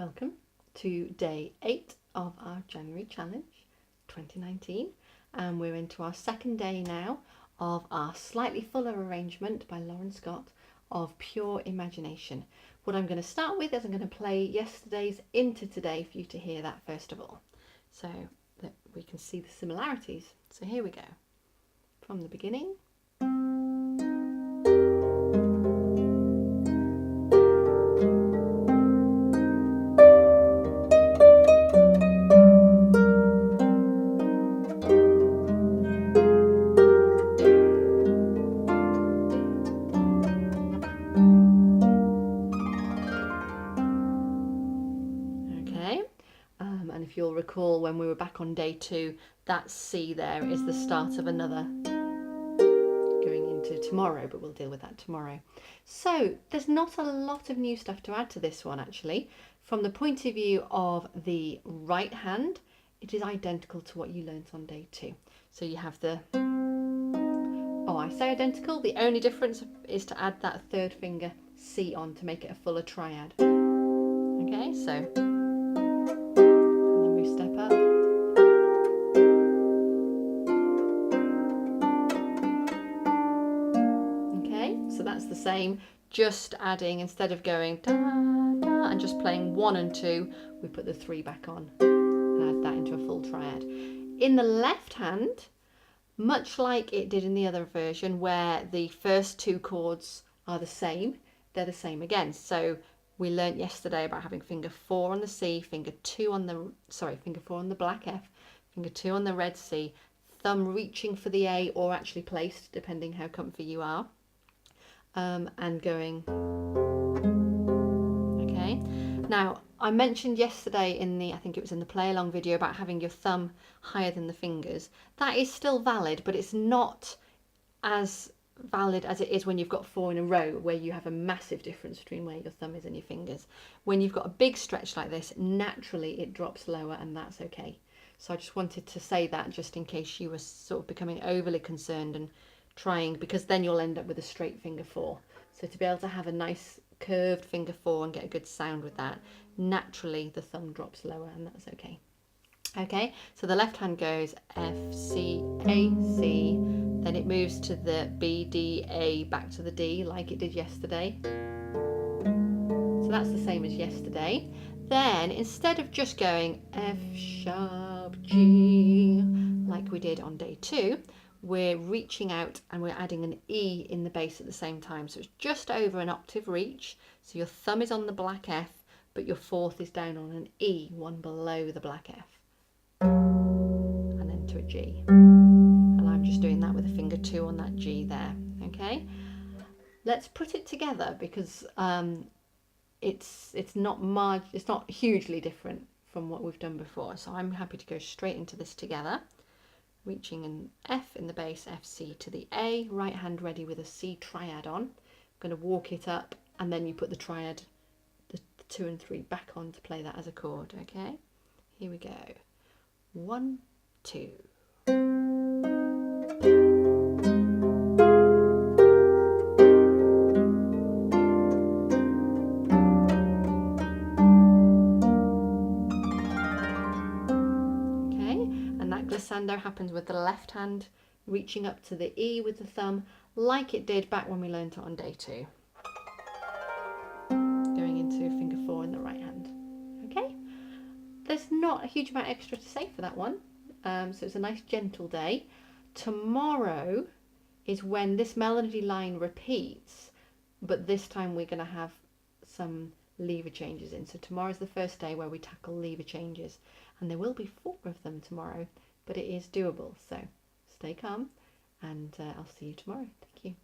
welcome to day 8 of our January challenge 2019, and we're into our second day now of our slightly fuller arrangement by Lauren Scott of Pure Imagination. What I'm going to start with is I'm going to play yesterday's into today for you to hear that first of all, so that we can see the similarities. So here we go, from the beginning. And if you'll recall, when we were back on day 2, that C there is the start of another going into tomorrow, but we'll deal with that tomorrow. So there's not a lot of new stuff to add to this one actually. From the point of view of the right hand, it is identical to what you learnt on day 2. So you have the, I say identical, the only difference is to add that third finger C on to make it a fuller triad. Okay, so step up. Okay, so that's the same, just adding, instead of going da, da, and just playing 1 and 2, we put the 3 back on and add that into a full triad. In the left hand, much like it did in the other version where the first 2 chords are the same, they're the same again. So we learnt yesterday about having finger 4 on the C, finger 4 on the black F, finger 2 on the red C, thumb reaching for the A or actually placed, depending how comfy you are, and going. Okay. Now, I mentioned yesterday in the, I think it was in the play along video, about having your thumb higher than the fingers. That is still valid, but it's not as valid as it is when you've got 4 in a row, where you have a massive difference between where your thumb is and your fingers. When you've got a big stretch like this, naturally it drops lower, and that's okay. So I just wanted to say that just in case you were sort of becoming overly concerned and trying, because then you'll end up with a straight finger 4. So to be able to have a nice curved finger 4 and get a good sound with that, naturally the thumb drops lower, and that's okay. Okay, so the left hand goes F, C, A, C, then it moves to the B, D, A, back to the D like it did yesterday. So that's the same as yesterday. Then instead of just going F sharp, G, like we did on day 2, we're reaching out and we're adding an E in the bass at the same time. So it's just over an octave reach. So your thumb is on the black F, but your 4th is down on an E, one below the black F. And then to a G, and I'm just doing that with a finger 2 on that G there. Okay, let's put it together, because it's not hugely different from what we've done before. So I'm happy to go straight into this together, reaching an F in the bass, F, C to the A, right hand ready with a C triad on. I'm going to walk it up, and then you put the triad, the 2 and 3 back on to play that as a chord. Okay, here we go. 1, 2. Okay, and that glissando happens with the left hand reaching up to the E with the thumb, like it did back when we learned it on day 2. Going into finger 4 in the right hand. Okay, there's not a huge amount extra to say for that one. So it's a nice gentle day. Tomorrow is when this melody line repeats, but this time we're going to have some lever changes in. So tomorrow's the first day where we tackle lever changes, and there will be 4 of them tomorrow, but it is doable. So stay calm, and I'll see you tomorrow. Thank you.